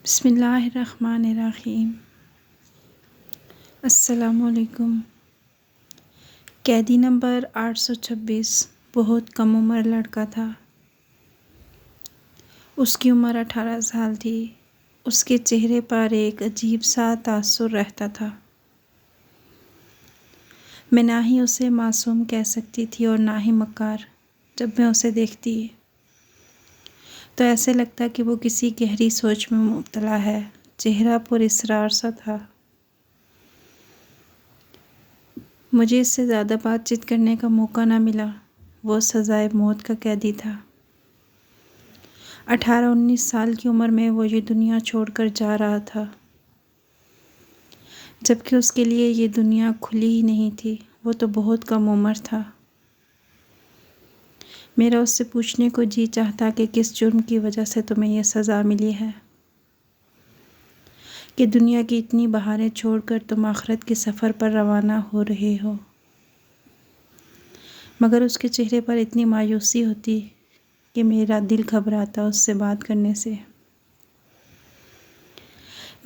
बिस्मिल्लाहिर्रहमानिर्रहीम। अस्सलामुअलैकुम। कैदी नंबर 826 बहुत कम उम्र लड़का था। उसकी उम्र 18 साल थी। उसके चेहरे पर एक अजीब सा तासुर रहता था। मैं ना ही उसे मासूम कह सकती थी और ना ही मक्कार। जब मैं उसे देखती तो ऐसे लगता कि वो किसी गहरी सोच में मुब्तला है। चेहरा पर इसरार सा था। मुझे इससे ज़्यादा बातचीत करने का मौका ना मिला। वो सज़ाए मौत का कैदी था। 18-19 साल की उम्र में वो ये दुनिया छोड़कर जा रहा था, जबकि उसके लिए ये दुनिया खुली ही नहीं थी। वो तो बहुत कम उम्र था। मेरा उससे पूछने को जी चाहता कि किस जुर्म की वजह से तुम्हें यह सज़ा मिली है कि दुनिया की इतनी बहारें छोड़कर तुम आखिरत के सफ़र पर रवाना हो रहे हो। मगर उसके चेहरे पर इतनी मायूसी होती कि मेरा दिल घबराता उससे बात करने से।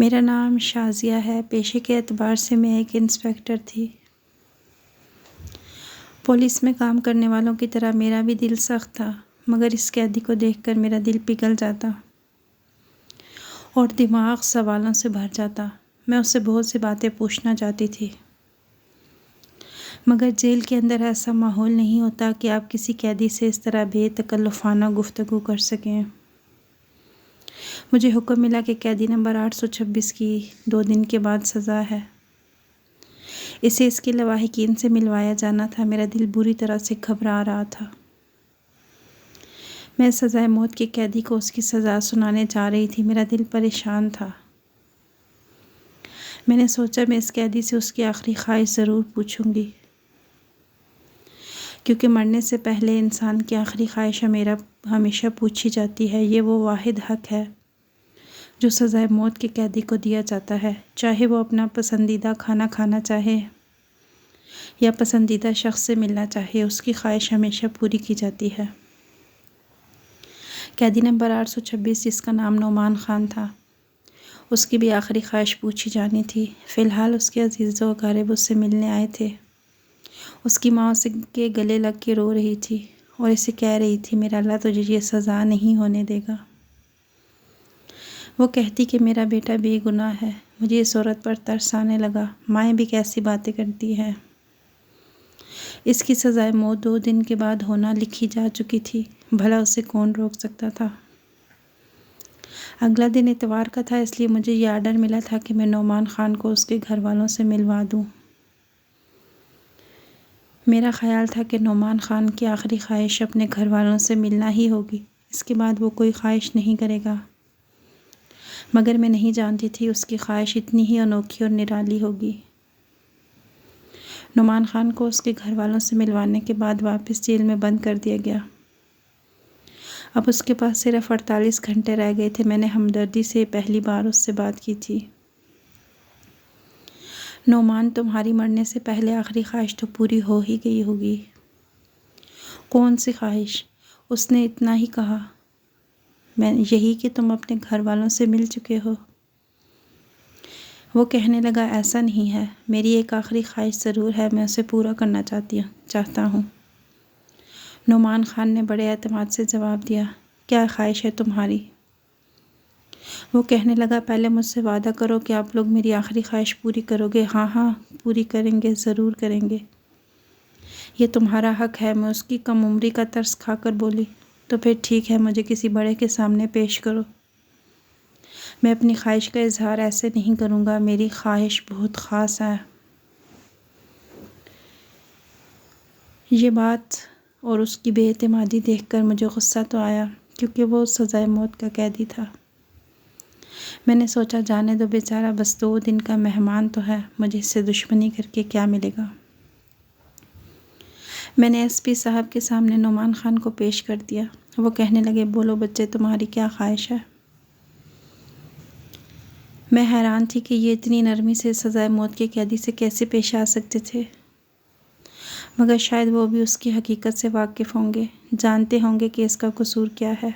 मेरा नाम शाज़िया है। पेशे के एतबार से मैं एक इंस्पेक्टर थी। पुलिस में काम करने वालों की तरह मेरा भी दिल सख्त था, मगर इस कैदी को देखकर मेरा दिल पिघल जाता और दिमाग सवालों से भर जाता। मैं उससे बहुत सी बातें पूछना चाहती थी, मगर जेल के अंदर ऐसा माहौल नहीं होता कि आप किसी कैदी से इस तरह बेतकल्लुफ़ाना गुफ्तगू कर सकें। मुझे हुक्म मिला कि कैदी नंबर 826 की 2 दिन के बाद सज़ा है। इसे इसके लवाहिकीन से मिलवाया जाना था। मेरा दिल बुरी तरह से घबरा रहा था। मैं सज़ाए मौत के कैदी को उसकी सज़ा सुनाने जा रही थी। मेरा दिल परेशान था। मैंने सोचा मैं इस कैदी से उसकी आखिरी ख्वाहिश ज़रूर पूछूंगी, क्योंकि मरने से पहले इंसान की आखिरी ख्वाहिश हमेशा पूछी जाती है। ये वो वाहिद हक़ है जो सज़ाए मौत के कैदी को दिया जाता है। चाहे वो अपना पसंदीदा खाना खाना चाहे या पसंदीदा शख्स से मिलना चाहे, उसकी ख्वाहिश हमेशा पूरी की जाती है। कैदी नंबर 826, जिसका नाम नोमान ख़ान था, उसकी भी आखिरी ख्वाहिश पूछी जानी थी। फ़िलहाल उसके अज़ीज़ व अक़ारिब उससे मिलने आए थे। उसकी माँ उसे के गले लग के रो रही थी और इसे कह रही थी, मेरा अल्लाह तुझे ये सज़ा नहीं होने देगा। वो कहती कि मेरा बेटा बेगुनाह है। मुझे इस औरत पर तरस आने लगा। माएँ भी कैसी बातें करती हैं। इसकी सज़ाए मौत 2 दिन के बाद होना लिखी जा चुकी थी। भला उसे कौन रोक सकता था। अगला दिन इतवार का था, इसलिए मुझे ये आर्डर मिला था कि मैं नोमान ख़ान को उसके घर वालों से मिलवा दूँ। मेरा ख़याल था कि नोमान ख़ान की आखिरी ख्वाहिश अपने घर वालों से मिलना ही होगी। इसके बाद वो कोई ख्वाहिश नहीं करेगा। मगर मैं नहीं जानती थी उसकी ख्वाहिश इतनी ही अनोखी और निराली होगी। नोमान ख़ान को उसके घर वालों से मिलवाने के बाद वापस जेल में बंद कर दिया गया। अब उसके पास सिर्फ 48 घंटे रह गए थे। मैंने हमदर्दी से पहली बार उससे बात की थी। नोमान, तुम्हारी मरने से पहले आखिरी ख्वाहिश तो पूरी हो ही गई होगी। कौन सी ख्वाहिश? उसने इतना ही कहा, मैं यही कि तुम अपने घर वालों से मिल चुके हो। वो कहने लगा, ऐसा नहीं है, मेरी एक आखिरी ख्वाहिश ज़रूर है, मैं उसे पूरा करना चाहता हूँ। नोमान ख़ान ने बड़े एतमाद से जवाब दिया, क्या ख्वाहिश है तुम्हारी? वो कहने लगा, पहले मुझसे वादा करो कि आप लोग मेरी आखिरी ख्वाहिश पूरी करोगे। हाँ हाँ, पूरी करेंगे, ज़रूर करेंगे। ये तुम्हारा हक़ है। मैं उसकी कम उम्री का तरस खाकर बोली, तो फिर ठीक है, मुझे किसी बड़े के सामने पेश करो। मैं अपनी ख्वाहिश का इजहार ऐसे नहीं करूँगा। मेरी ख्वाहिश बहुत ख़ास है। ये बात और उसकी बेएतमादी देखकर मुझे गुस्सा तो आया, क्योंकि वो सज़ाए मौत का कैदी था। मैंने सोचा, जाने दो बेचारा, बस 2 दिन का मेहमान तो है, मुझे इससे दुश्मनी करके क्या मिलेगा। मैंने एसपी साहब के सामने नोमान ख़ान को पेश कर दिया। वो कहने लगे, बोलो बच्चे, तुम्हारी क्या ख्वाहिश है? मैं हैरान थी कि ये इतनी नरमी से सज़ाए मौत के कैदी से कैसे पेश आ सकते थे, मगर शायद वो भी उसकी हकीकत से वाकिफ़ होंगे, जानते होंगे कि इसका कसूर क्या है।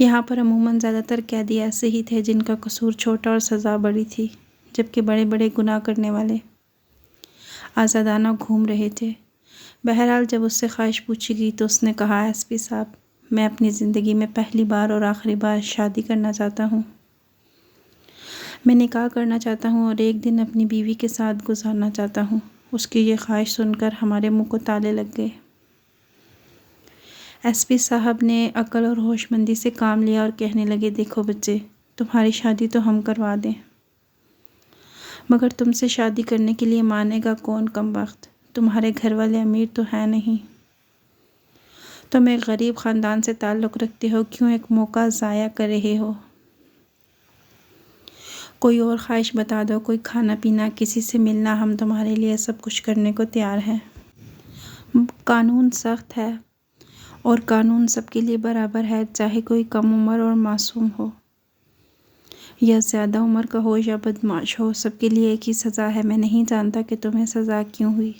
यहाँ पर अमूमन ज़्यादातर कैदी ऐसे ही थे जिनका कसूर छोटा और सज़ा बड़ी थी, जबकि बड़े बड़े गुनाह करने वाले आज़ादाना घूम रहे थे। बहरहाल जब उससे ख्वाहिश पूछी गई तो उसने कहा, एसपी साहब, मैं अपनी ज़िंदगी में पहली बार और आखिरी बार शादी करना चाहता हूँ। मैं निकाह करना चाहता हूँ और एक दिन अपनी बीवी के साथ गुजारना चाहता हूँ। उसकी ये ख्वाहिश सुनकर हमारे मुंह को ताले लग गए। एसपी साहब ने अक्ल और होशमंदी से काम लिया और कहने लगे, देखो बच्चे, तुम्हारी शादी तो हम करवा दें, मगर तुमसे शादी करने के लिए मानेगा कौन कमबख्त? तुम्हारे घर वाले अमीर तो हैं नहीं, तुम एक गरीब ख़ानदान से ताल्लुक़ रखते हो, क्यों एक मौका ज़ाया कर रहे हो? कोई और ख्वाहिश बता दो, कोई खाना पीना, किसी से मिलना, हम तुम्हारे लिए सब कुछ करने को तैयार हैं। कानून सख्त है और कानून सबके लिए बराबर है, चाहे कोई कम उम्र और मासूम हो या ज़्यादा उम्र का हो या बदमाश हो, सबके लिए एक ही सज़ा है। मैं नहीं जानता कि तुम्हें सज़ा क्यों हुई,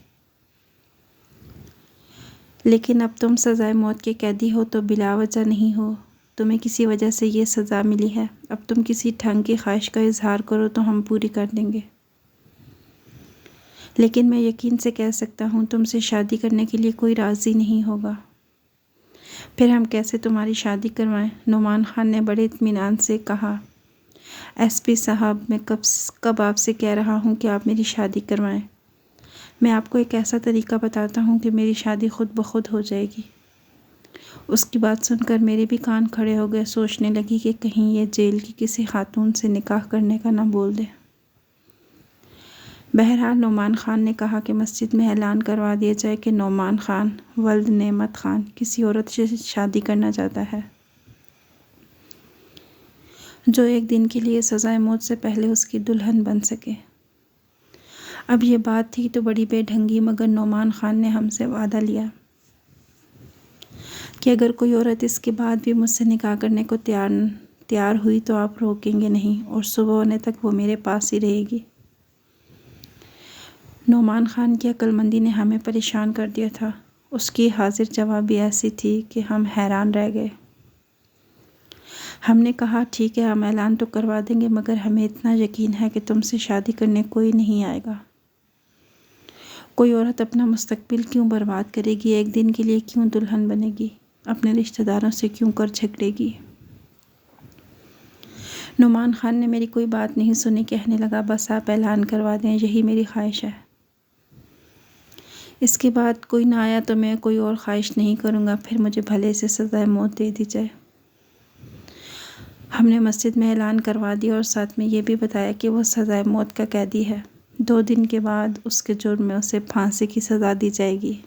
लेकिन अब तुम सज़ाए मौत के कैदी हो तो बिला वजह नहीं हो, तुम्हें किसी वजह से ये सज़ा मिली है। अब तुम किसी ढंग की ख्वाहिश का इजहार करो तो हम पूरी कर देंगे, लेकिन मैं यकीन से कह सकता हूँ तुमसे शादी करने के लिए कोई राज़ी नहीं होगा। फिर हम कैसे तुम्हारी शादी करवाएं? नुमान खान ने बड़े इत्मीनान से कहा, एसपी साहब, मैं कब आपसे कह रहा हूँ कि आप मेरी शादी करवाएं। मैं आपको एक ऐसा तरीका बताता हूँ कि मेरी शादी खुद ब खुद हो जाएगी। उसकी बात सुनकर मेरे भी कान खड़े हो गए। सोचने लगी कि कहीं ये जेल की किसी खातून से निकाह करने का ना बोल दे। बहरहाल नुमान खान ने कहा कि मस्जिद में ऐलान करवा दिया जाए कि नुमान खान वल्द नेमत खान किसी औरत से शादी करना चाहता है, जो एक दिन के लिए सज़ाए मौत से पहले उसकी दुल्हन बन सके। अब ये बात थी तो बड़ी बेढंगी, मगर नुमान खान ने हमसे वादा लिया कि अगर कोई औरत इसके बाद भी मुझसे निकाह करने को तैयार हुई तो आप रोकेंगे नहीं और सुबह होने तक वो मेरे पास ही रहेगी। नुमान खान की अक्लमंदी ने हमें परेशान कर दिया था। उसकी हाजिर जवाबी ऐसी थी कि हम हैरान रह गए। हमने कहा, ठीक है, हम ऐलान तो करवा देंगे, मगर हमें इतना यकीन है कि तुमसे शादी करने कोई नहीं आएगा। कोई औरत अपना मुस्तकबिल क्यों बर्बाद करेगी? एक दिन के लिए क्यों दुल्हन बनेगी? अपने रिश्तेदारों से क्यों कर झगड़ेगी? नुमान खान ने मेरी कोई बात नहीं सुनी। कहने लगा, बस आप ऐलान करवा दें, यही मेरी ख्वाहिश है। इसके बाद कोई ना आया तो मैं कोई और ख्वाहिश नहीं करूँगा, फिर मुझे भले से सज़ाए मौत दे दी जाए। हमने मस्जिद में ऐलान करवा दिया और साथ में ये भी बताया कि वो सज़ाए मौत का कैदी है। 2 दिन के बाद उसके जुर्म में उसे फांसी की सज़ा दी जाएगी।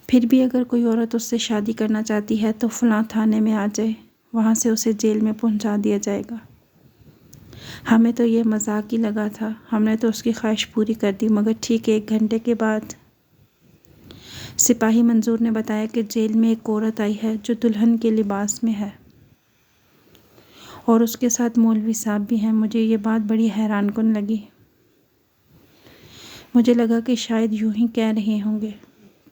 फिर भी अगर कोई औरत उससे शादी करना चाहती है तो फलां थाने में आ जाए, वहाँ से उसे जेल में पहुँचा दिया जाएगा। हमें तो ये मजाक ही लगा था। हमने तो उसकी ख्वाहिश पूरी कर दी, मगर ठीक 1 घंटे के बाद सिपाही मंजूर ने बताया कि जेल में एक औरत आई है जो दुल्हन के लिबास में है और उसके साथ मौलवी साहब भी हैं। मुझे ये बात बड़ी हैरानकुन लगी। मुझे लगा कि शायद यूं ही कह रहे होंगे,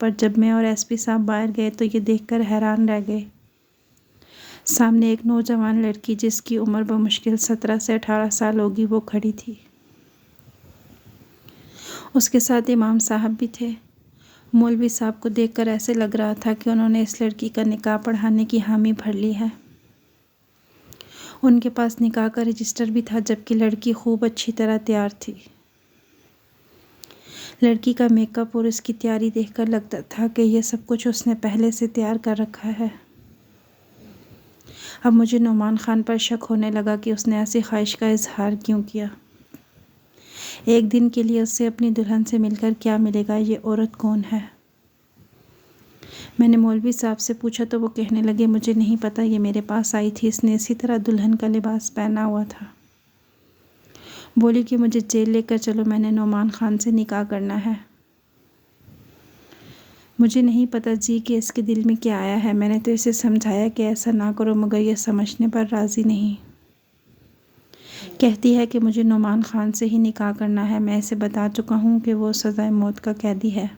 पर जब मैं और एसपी साहब बाहर गए तो ये देखकर हैरान रह गए। सामने एक नौजवान लड़की, जिसकी उम्र बमुश्किल 17 से 18 साल होगी, वो खड़ी थी। उसके साथ इमाम साहब भी थे। मौलवी साहब को देखकर ऐसे लग रहा था कि उन्होंने इस लड़की का निकाह पढ़ाने की हामी भर ली है। उनके पास निकाह का रजिस्टर भी था, जबकि लड़की खूब अच्छी तरह तैयार थी। लड़की का मेकअप और इसकी तैयारी देखकर लगता था कि यह सब कुछ उसने पहले से तैयार कर रखा है। अब मुझे नुमान खान पर शक होने लगा कि उसने ऐसी ख्वाहिश का इजहार क्यों किया। एक दिन के लिए उससे अपनी दुल्हन से मिलकर क्या मिलेगा? ये औरत कौन है? मैंने मौलवी साहब से पूछा तो वो कहने लगे, मुझे नहीं पता, ये मेरे पास आई थी, इसने इसी तरह दुल्हन का लिबास पहना हुआ था। बोली कि मुझे जेल लेकर चलो, मैंने नुमान खान से निकाह करना है। मुझे नहीं पता जी कि इसके दिल में क्या आया है। मैंने तो इसे समझाया कि ऐसा ना करो, मगर यह समझने पर राज़ी नहीं। कहती है कि मुझे नुमान खान से ही निकाह करना है। मैं इसे बता चुका हूँ कि वो सज़ाए मौत का कैदी है।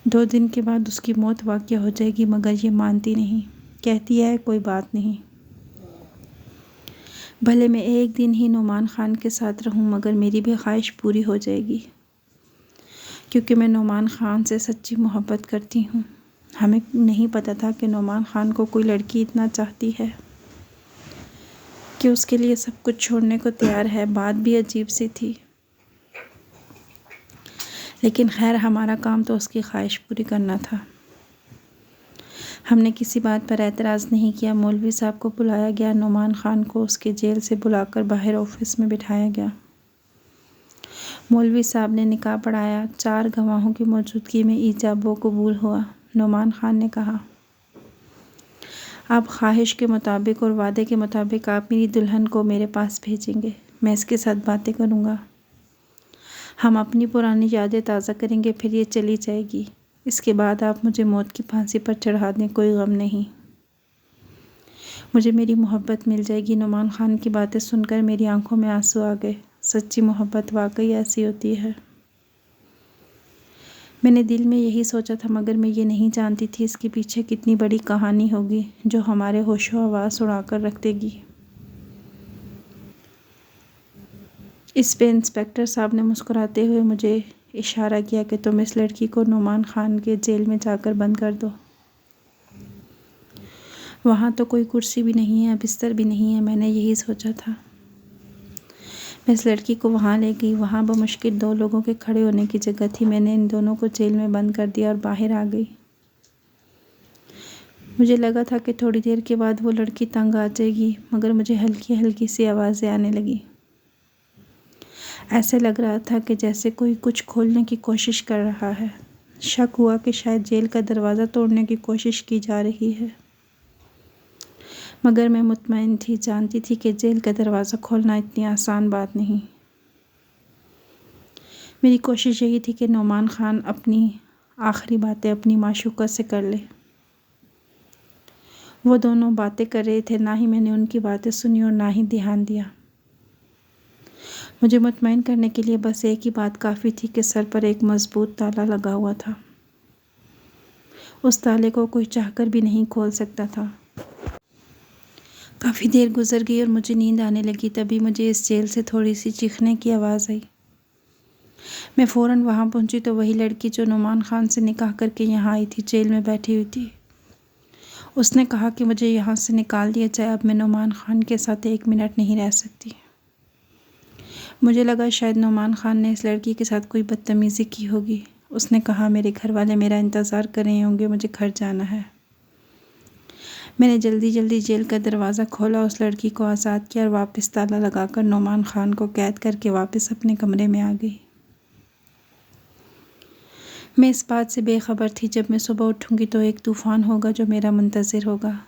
2 दिन के बाद उसकी मौत वाक़या हो जाएगी, मगर ये मानती नहीं। कहती है कोई बात नहीं, भले मैं एक दिन ही नुमान खान के साथ रहूं, मगर मेरी भी ख्वाहिश पूरी हो जाएगी, क्योंकि मैं नुमान खान से सच्ची मोहब्बत करती हूँ। हमें नहीं पता था कि नुमान खान को कोई लड़की इतना चाहती है कि उसके लिए सब कुछ छोड़ने को तैयार है। बात भी अजीब सी थी, लेकिन खैर हमारा काम तो उसकी ख्वाहिश पूरी करना था। हमने किसी बात पर एतराज़ नहीं किया। मौलवी साहब को बुलाया गया। नुमान खान को उसके जेल से बुलाकर बाहर ऑफिस में बिठाया गया। मौलवी साहब ने निकाह पढ़ाया। 4 गवाहों की मौजूदगी में ईजाब व कबूल हुआ। नुमान खान ने कहा, आप ख्वाहिश के मुताबिक और वादे के मुताबिक आप मेरी दुल्हन को मेरे पास भेजेंगे। मैं इसके साथ बातें करूँगा, हम अपनी पुरानी यादें ताज़ा करेंगे, फिर ये चली जाएगी। इसके बाद आप मुझे मौत की फांसी पर चढ़ा दें, कोई गम नहीं, मुझे मेरी मोहब्बत मिल जाएगी। नुमान खान की बातें सुनकर मेरी आंखों में आंसू आ गए। सच्ची मोहब्बत वाकई ऐसी होती है। मैंने दिल में यही सोचा था, मगर मैं ये नहीं जानती थी इसके पीछे कितनी बड़ी कहानी होगी जो हमारे होशो हवास उड़ाकर रख देगी। इस पे इंस्पेक्टर साहब ने मुस्कुराते हुए मुझे इशारा किया कि तुम इस लड़की को नुमान खान के जेल में जाकर बंद कर दो। वहाँ तो कोई कुर्सी भी नहीं है, बिस्तर भी नहीं है। मैंने यही सोचा था। मैं इस लड़की को वहाँ ले गई। वहाँ बमुश्किल 2 लोगों के खड़े होने की जगह थी। मैंने इन दोनों को जेल में बंद कर दिया और बाहर आ गई। मुझे लगा था कि थोड़ी देर के बाद वो लड़की तंग आ जाएगी, मगर मुझे हल्की हल्की सी आवाज़ें आने लगी। ऐसे लग रहा था कि जैसे कोई कुछ खोलने की कोशिश कर रहा है। शक हुआ कि शायद जेल का दरवाज़ा तोड़ने की कोशिश की जा रही है, मगर मैं मुतमईन थी, जानती थी कि जेल का दरवाज़ा खोलना इतनी आसान बात नहीं। मेरी कोशिश यही थी कि नुमान खान अपनी आखिरी बातें अपनी माशूका से कर ले। वो दोनों बातें कर रहे थे, ना ही मैंने उनकी बातें सुनी और ना ही ध्यान दिया। मुझे मुतमईन करने के लिए बस एक ही बात काफ़ी थी कि सर पर एक मजबूत ताला लगा हुआ था। उस ताले को कोई चाहकर भी नहीं खोल सकता था। काफ़ी देर गुजर गई और मुझे नींद आने लगी। तभी मुझे इस जेल से थोड़ी सी चीखने की आवाज़ आई। मैं फ़ौरन वहाँ पहुँची तो वही लड़की जो नुमान खान से निकाह करके यहाँ आई थी, जेल में बैठी हुई थी। उसने कहा कि मुझे यहाँ से निकाल दिया जाए, अब मैं नुमान खान के साथ 1 मिनट नहीं रह सकती। मुझे लगा शायद नुमान खान ने इस लड़की के साथ कोई बदतमीज़ी की होगी। उसने कहा, मेरे घर वाले मेरा इंतज़ार कर रहे होंगे, मुझे घर जाना है। मैंने जल्दी जल्दी जेल का दरवाज़ा खोला, उस लड़की को आज़ाद किया और वापस ताला लगाकर नुमान खान को कैद करके वापस अपने कमरे में आ गई। मैं इस बात से बेखबर थी जब मैं सुबह उठूँगी तो एक तूफ़ान होगा जो मेरा मुंतज़िर होगा।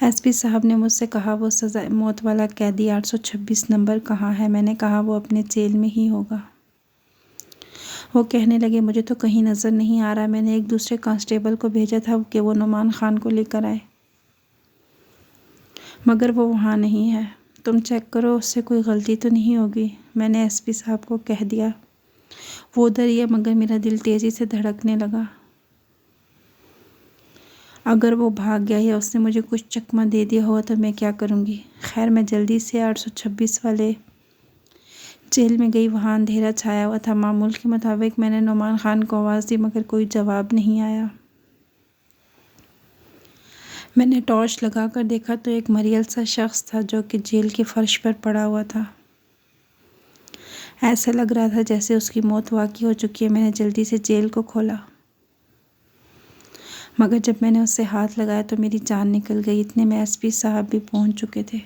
एसपी साहब ने मुझसे कहा, वो सज़ा मौत वाला कैदी 826 नंबर कहाँ है? मैंने कहा, वो अपने जेल में ही होगा। वो कहने लगे, मुझे तो कहीं नज़र नहीं आ रहा। मैंने एक दूसरे कांस्टेबल को भेजा था कि वो नुमान खान को लेकर आए, मगर वो वहाँ नहीं है। तुम चेक करो, उससे कोई गलती तो नहीं होगी। मैंने एसपी साहब को कह दिया। वो उधर ही है, मगर मेरा दिल तेज़ी से धड़कने लगा। अगर वो भाग गया या उसने मुझे कुछ चकमा दे दिया हो तो मैं क्या करूँगी? खैर, मैं जल्दी से 826 वाले जेल में गई। वहाँ अंधेरा छाया हुआ था। मामूल के मुताबिक मैंने नुमान खान को आवाज़ दी, मगर कोई जवाब नहीं आया। मैंने टॉर्च लगाकर देखा तो एक मरियल सा शख्स था जो कि जेल के फर्श पर पड़ा हुआ था। ऐसा लग रहा था जैसे उसकी मौत वाक़ई हो चुकी है। मैंने जल्दी से जेल को खोला, मगर जब मैंने उससे हाथ लगाया तो मेरी जान निकल गई। इतने में एसपी साहब भी पहुंच चुके थे।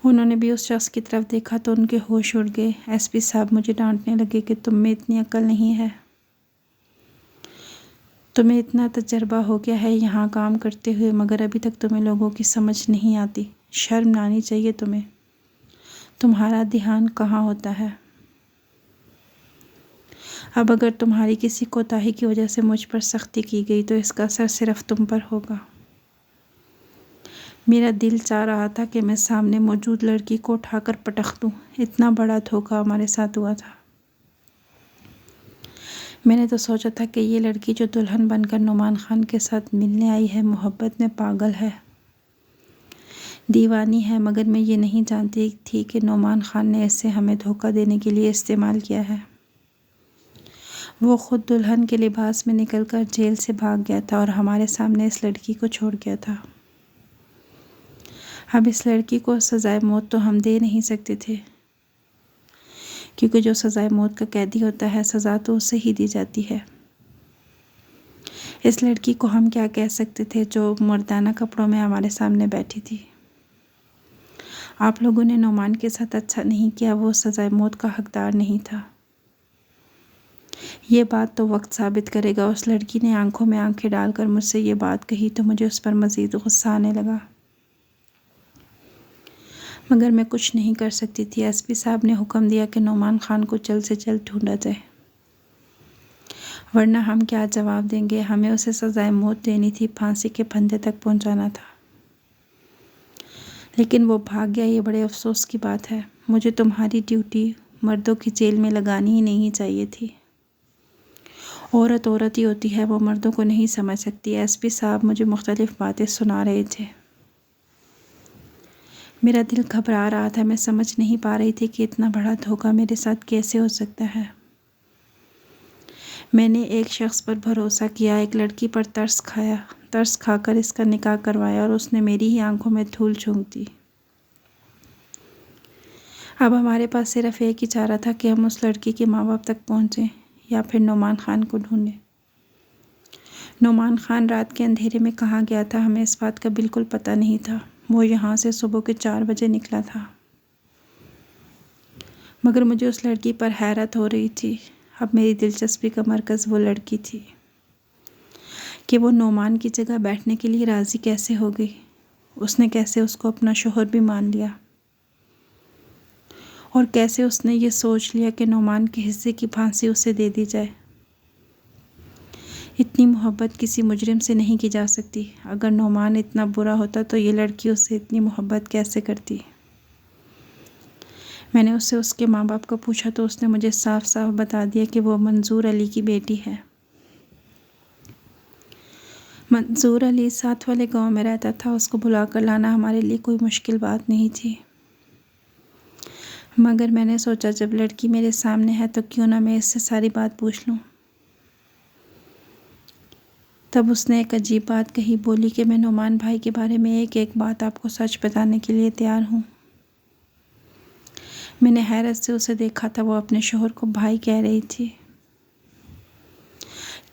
उन्होंने भी उस शख्स की तरफ देखा तो उनके होश उड़ गए। एसपी साहब मुझे डांटने लगे कि तुम में इतनी अक्ल नहीं है, तुम्हें इतना तजर्बा हो गया है यहाँ काम करते हुए, मगर अभी तक तुम्हें लोगों की समझ नहीं आती। शर्म आनी चाहिए तुम्हें। तुम्हारा ध्यान कहाँ होता है? अब अगर तुम्हारी किसी कोताही की वजह से मुझ पर सख्ती की गई तो इसका असर सिर्फ तुम पर होगा। मेरा दिल चाह रहा था कि मैं सामने मौजूद लड़की को उठाकर पटक दूं। इतना बड़ा धोखा हमारे साथ हुआ था। मैंने तो सोचा था कि ये लड़की जो दुल्हन बनकर नुमान खान के साथ मिलने आई है मोहब्बत में पागल है, दीवानी है, मगर मैं ये नहीं जानती थी कि नुमान खान ने इसे हमें धोखा देने के लिए इस्तेमाल किया है। वो खुद दुल्हन के लिबास में निकलकर जेल से भाग गया था और हमारे सामने इस लड़की को छोड़ गया था। अब इस लड़की को सज़ाए मौत तो हम दे नहीं सकते थे, क्योंकि जो सज़ाए मौत का कैदी होता है सज़ा तो उसे ही दी जाती है। इस लड़की को हम क्या कह सकते थे जो मर्दाना कपड़ों में हमारे सामने बैठी थी। आप लोगों ने नुमान के साथ अच्छा नहीं किया, वो सज़ाए मौत का हकदार नहीं था। ये बात तो वक्त साबित करेगा। उस लड़की ने आंखों में आंखें डालकर मुझसे ये बात कही तो मुझे उस पर मज़ीद गुस्सा आने लगा, मगर मैं कुछ नहीं कर सकती थी। एसपी साहब ने हुक्म दिया कि नुमान खान को जल्द से जल्द ढूंढा जाए, वरना हम क्या जवाब देंगे। हमें उसे सज़ाए मौत देनी थी, फांसी के फंदे तक पहुंचाना था, लेकिन वो भाग गया। ये बड़े अफसोस की बात है। मुझे तुम्हारी ड्यूटी मर्दों की जेल में लगानी ही नहीं चाहिए थी। औरत औरत ही होती है, वो मर्दों को नहीं समझ सकती। एसपी साहब मुझे मुख्तलिफ बातें सुना रहे थे। मेरा दिल घबरा रहा था। मैं समझ नहीं पा रही थी कि इतना बड़ा धोखा मेरे साथ कैसे हो सकता है। मैंने एक शख्स पर भरोसा किया, एक लड़की पर तरस खाया, तरस खाकर इसका निकाह करवाया और उसने मेरी ही आंखों में धूल झोंक दी। अब हमारे पास सिर्फ एक ही चारा था कि हम उस लड़की के माँ बाप तक पहुँचें या फिर नुमान खान को ढूंढें। नुमान खान रात के अंधेरे में कहाँ गया था, हमें इस बात का बिल्कुल पता नहीं था। वो यहाँ से सुबह के 4 बजे निकला था, मगर मुझे उस लड़की पर हैरत हो रही थी। अब मेरी दिलचस्पी का मरकज़ वो लड़की थी कि वो नुमान की जगह बैठने के लिए राज़ी कैसे हो गई। उसने कैसे उसको अपना शोहर भी मान लिया, और कैसे उसने ये सोच लिया कि नुमान के हिस्से की फांसी उसे दे दी जाए। इतनी मोहब्बत किसी मुजरिम से नहीं की जा सकती। अगर नुमान इतना बुरा होता तो ये लड़की उससे इतनी मोहब्बत कैसे करती। मैंने उससे उसके माँ बाप को पूछा तो उसने मुझे साफ साफ बता दिया कि वो मंजूर अली की बेटी है। मंजूर अली साथ वाले गांव में रहता था। उसको बुलाकर लाना हमारे लिए कोई मुश्किल बात नहीं थी, मगर मैंने सोचा जब लड़की मेरे सामने है तो क्यों ना मैं इससे सारी बात पूछ लूँ। तब उसने एक अजीब बात कही, बोली कि मैं नुमान भाई के बारे में एक एक बात आपको सच बताने के लिए तैयार हूँ। मैंने हैरत से उसे देखा था। वो अपने शोहर को भाई कह रही थी।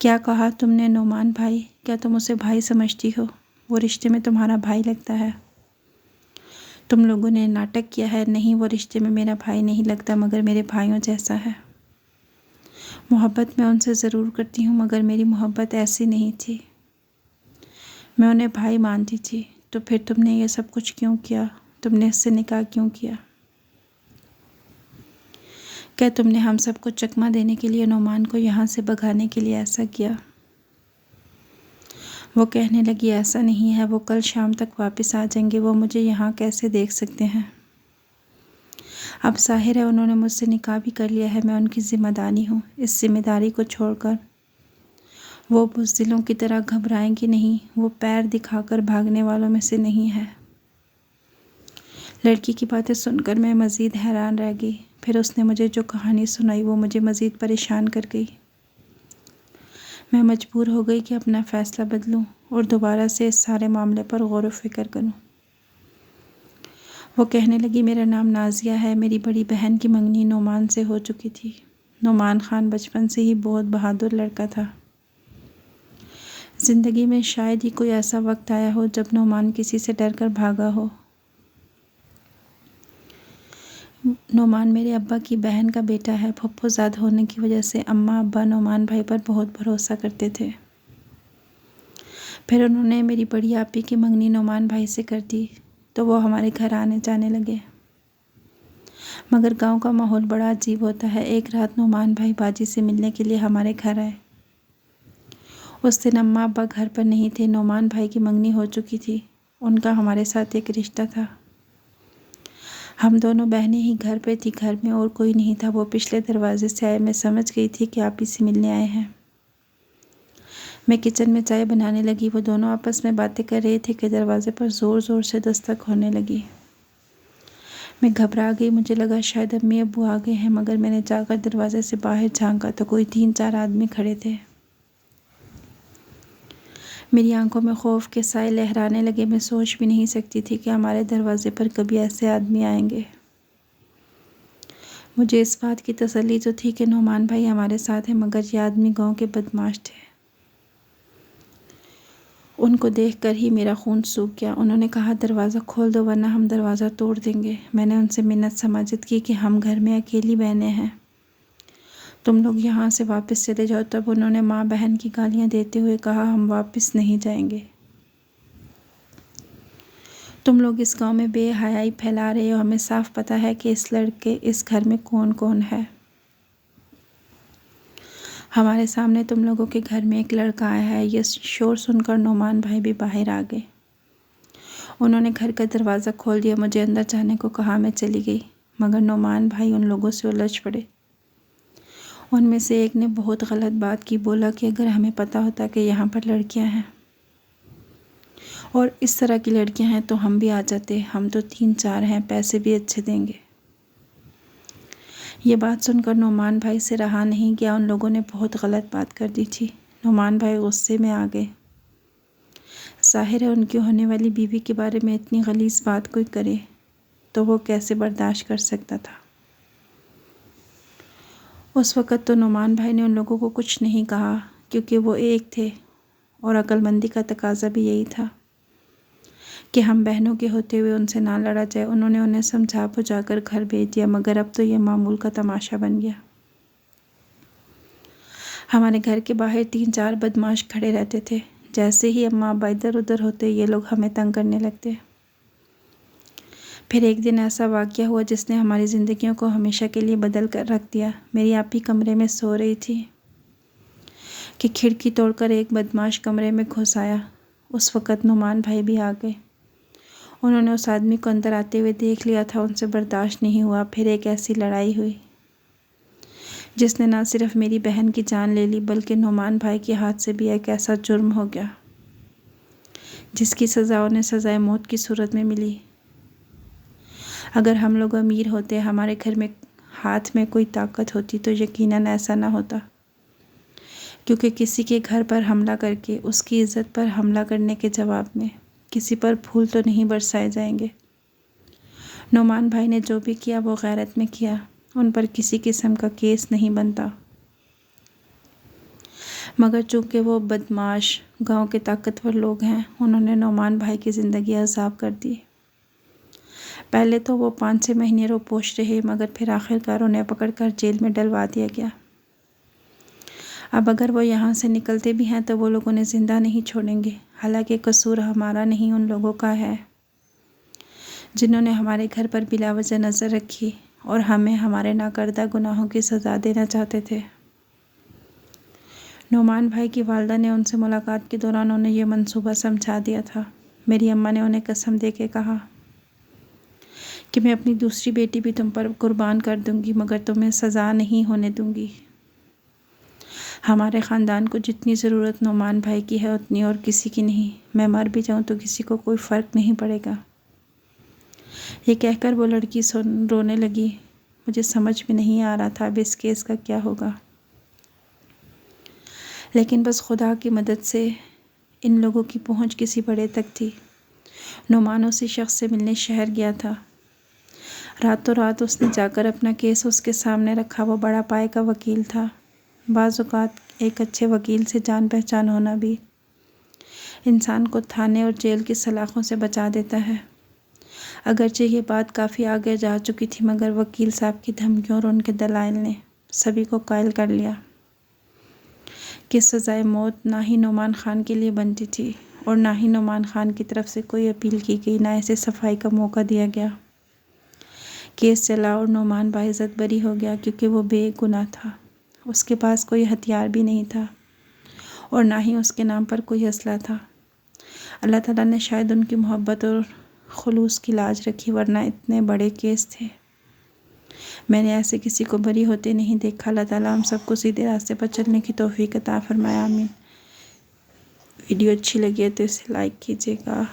क्या कहा तुमने? नुमान भाई? क्या तुम उसे भाई समझती हो? वो रिश्ते में तुम्हारा भाई लगता है। तुम लोगों ने नाटक किया है। नहीं, वो रिश्ते में मेरा भाई नहीं लगता, मगर मेरे भाइयों जैसा है। मोहब्बत मैं उनसे ज़रूर करती हूँ, मगर मेरी मोहब्बत ऐसी नहीं थी। मैं उन्हें भाई मानती थी। तो फिर तुमने ये सब कुछ क्यों किया? तुमने इससे निकाह क्यों किया? क्या तुमने हम सबको चकमा देने के लिए, नुमान को यहाँ से भगाने के लिए ऐसा किया? वो कहने लगी, ऐसा नहीं है। वो कल शाम तक वापस आ जाएंगे। वो मुझे यहाँ कैसे देख सकते हैं? अब ज़ाहिर है उन्होंने मुझसे निकाह भी कर लिया है। मैं उनकी ज़िम्मेदारी हूँ। इस जिम्मेदारी को छोड़कर वो बुज़दिलों की तरह घबराएंगी नहीं। वो पैर दिखाकर भागने वालों में से नहीं है। लड़की की बातें सुनकर मैं मज़ीद हैरान रह गई। फिर उसने मुझे जो कहानी सुनाई वो मुझे मज़ीद परेशान कर गई। मैं मजबूर हो गई कि अपना फ़ैसला बदलूं और दोबारा से इस सारे मामले पर गौर व फिक्र करूं। वो कहने लगी, मेरा नाम नाजिया है। मेरी बड़ी बहन की मंगनी नुमान से हो चुकी थी। नुमान खान बचपन से ही बहुत बहादुर लड़का था। ज़िंदगी में शायद ही कोई ऐसा वक्त आया हो जब नुमान किसी से डर कर भागा हो। नुमान मेरे अब्बा की बहन का बेटा है। फुफ्फुज़ाद होने की वजह से अम्मा अब्बा नुमान भाई पर बहुत भरोसा करते थे। फिर उन्होंने मेरी बड़ी आपी की मंगनी नुमान भाई से कर दी तो वो हमारे घर आने जाने लगे। मगर गांव का माहौल बड़ा अजीब होता है। एक रात नुमान भाई बाजी से मिलने के लिए हमारे घर आए। उस दिन अम्मा अब्बा घर पर नहीं थे। नुमान भाई की मंगनी हो चुकी थी। उनका हमारे साथ एक रिश्ता था। हम दोनों बहनें ही घर पे थी, घर में और कोई नहीं था। वो पिछले दरवाजे से आए। मैं समझ गई थी कि आप इसे मिलने आए हैं। मैं किचन में चाय बनाने लगी। वो दोनों आपस में बातें कर रहे थे कि दरवाजे पर ज़ोर ज़ोर से दस्तक होने लगी। मैं घबरा गई। मुझे लगा शायद अम्मी अब्बू आ गए हैं, मगर मैंने जाकर दरवाजे से बाहर झांका तो कोई 3-4 आदमी खड़े थे। मेरी आंखों में खौफ के साए लहराने लगे। मैं सोच भी नहीं सकती थी कि हमारे दरवाजे पर कभी ऐसे आदमी आएंगे। मुझे इस बात की तसल्ली तो थी कि नोमान भाई हमारे साथ हैं, मगर ये आदमी गांव के बदमाश थे। उनको देखकर ही मेरा खून सूख गया। उन्होंने कहा, दरवाज़ा खोल दो वरना हम दरवाज़ा तोड़ देंगे। मैंने उनसे मिन्नत समाजत की कि हम घर में अकेली बहनें हैं, तुम लोग यहाँ से वापस चले जाओ। तब उन्होंने माँ बहन की गालियाँ देते हुए कहा, हम वापस नहीं जाएंगे। तुम लोग इस गांव में बेहयाई फैला रहे हो। हमें साफ पता है कि इस घर में कौन कौन है। हमारे सामने तुम लोगों के घर में एक लड़का आया है। ये शोर सुनकर नोमान भाई भी बाहर आ गए। उन्होंने घर का दरवाज़ा खोल दिया। मुझे अंदर जाने को कहा। मैं चली गई, मगर नोमान भाई उन लोगों से उलझ पड़े। उनमें से एक ने बहुत गलत बात की। बोला कि अगर हमें पता होता कि यहाँ पर लड़कियाँ हैं और इस तरह की लड़कियाँ हैं तो हम भी आ जाते। हम तो 3-4 हैं, पैसे भी अच्छे देंगे। ये बात सुनकर नोमान भाई से रहा नहीं गया। उन लोगों ने बहुत गलत बात कर दी थी। नोमान भाई गुस्से में आ गए। ज़ाहिर है उनकी होने वाली बीवी के बारे में इतनी गलीज़ बात कोई करे तो वो कैसे बर्दाश्त कर सकता था। उस वक़्त तो नोमान भाई ने उन लोगों को कुछ नहीं कहा, क्योंकि वो एक थे और अक्लमंदी का तकाजा भी यही था कि हम बहनों के होते हुए उनसे ना लड़ा जाए। उन्होंने उन्हें समझा बुझा कर घर भेज दिया, मगर अब तो ये मामूल का तमाशा बन गया। हमारे घर के बाहर 3-4 बदमाश खड़े रहते थे। जैसे ही अम्मा अब्बा इधर उधर होते ये लोग हमें तंग करने लगते। फिर एक दिन ऐसा वाक़या हुआ जिसने हमारी ज़िंदगियों को हमेशा के लिए बदल कर रख दिया। मेरी आपी कमरे में सो रही थी कि खिड़की तोड़कर एक बदमाश कमरे में घुस आया। उस वक़्त नुमान भाई भी आ गए। उन्होंने उस आदमी को अंदर आते हुए देख लिया था। उनसे बर्दाश्त नहीं हुआ। फिर एक ऐसी लड़ाई हुई जिसने न सिर्फ मेरी बहन की जान ले ली, बल्कि नुमान भाई के हाथ से भी एक ऐसा जुर्म हो गया जिसकी सज़ा उन्हें सज़ाए मौत की सूरत में मिली। अगर हम लोग अमीर होते, हमारे घर में हाथ में कोई ताकत होती, तो यकीनन ऐसा ना होता, क्योंकि किसी के घर पर हमला करके उसकी इज़्ज़त पर हमला करने के जवाब में किसी पर फूल तो नहीं बरसाए जाएंगे। नोमान भाई ने जो भी किया वो गैरत में किया। उन पर किसी किस्म का केस नहीं बनता, मगर चूँकि वो बदमाश गांव के ताकतवर लोग हैं, उन्होंने नोमान भाई की ज़िंदगी अज़ाब कर दी। पहले तो वो 5-6 महीने रोपोश रहे, मगर फिर आखिरकार उन्हें पकड़कर जेल में डलवा दिया गया। अब अगर वो यहाँ से निकलते भी हैं तो वो लोग उन्हें ज़िंदा नहीं छोड़ेंगे। हालांकि कसूर हमारा नहीं, उन लोगों का है जिन्होंने हमारे घर पर बिलावजह नज़र रखी और हमें हमारे नाकर्दा गुनाहों की सज़ा देना चाहते थे। नोमान भाई की वालदा ने उनसे मुलाकात के दौरान उन्हें यह मंसूबा समझा दिया था। मेरी अम्मा ने उन्हें कसम दे के कहा कि मैं अपनी दूसरी बेटी भी तुम पर कुर्बान कर दूंगी, मगर तुम्हें सज़ा नहीं होने दूंगी। हमारे ख़ानदान को जितनी ज़रूरत नोमान भाई की है उतनी और किसी की नहीं। मैं मर भी जाऊं तो किसी को कोई फ़र्क नहीं पड़ेगा। ये कहकर वो लड़की रोने लगी। मुझे समझ में नहीं आ रहा था अब इस केस का क्या होगा, लेकिन बस खुदा की मदद से इन लोगों की पहुंच किसी बड़े तक थी। नोमान उसी शख्स से मिलने शहर गया था। रातों रात उसने जाकर अपना केस उसके सामने रखा। वो बड़ा पाए का वकील था। बाज़ औक़ात एक अच्छे वकील से जान पहचान होना भी इंसान को थाने और जेल की सलाखों से बचा देता है। अगरचे ये बात काफ़ी आगे जा चुकी थी, मगर वकील साहब की धमकियों और उनके दलाइल ने सभी को कायल कर लिया कि सज़ाए मौत ना ही नोमान ख़ान के लिए बनती थी और ना ही नोमान ख़ान की तरफ से कोई अपील की गई, ना इसे सफाई का मौका दिया गया। केस चला और नोमान बाइज़्ज़त बरी हो गया, क्योंकि वो बेगुनाह था। उसके पास कोई हथियार भी नहीं था और ना ही उसके नाम पर कोई असला था। अल्लाह ताला ने शायद उनकी मोहब्बत और खुलूस की लाज रखी, वरना इतने बड़े केस थे। मैंने ऐसे किसी को बरी होते नहीं देखा। अल्लाह ताला हम सबको सीधे रास्ते पर चलने की तौफीक अता फरमाए, आमीन। वीडियो अच्छी लगी है तो इसे लाइक कीजिएगा।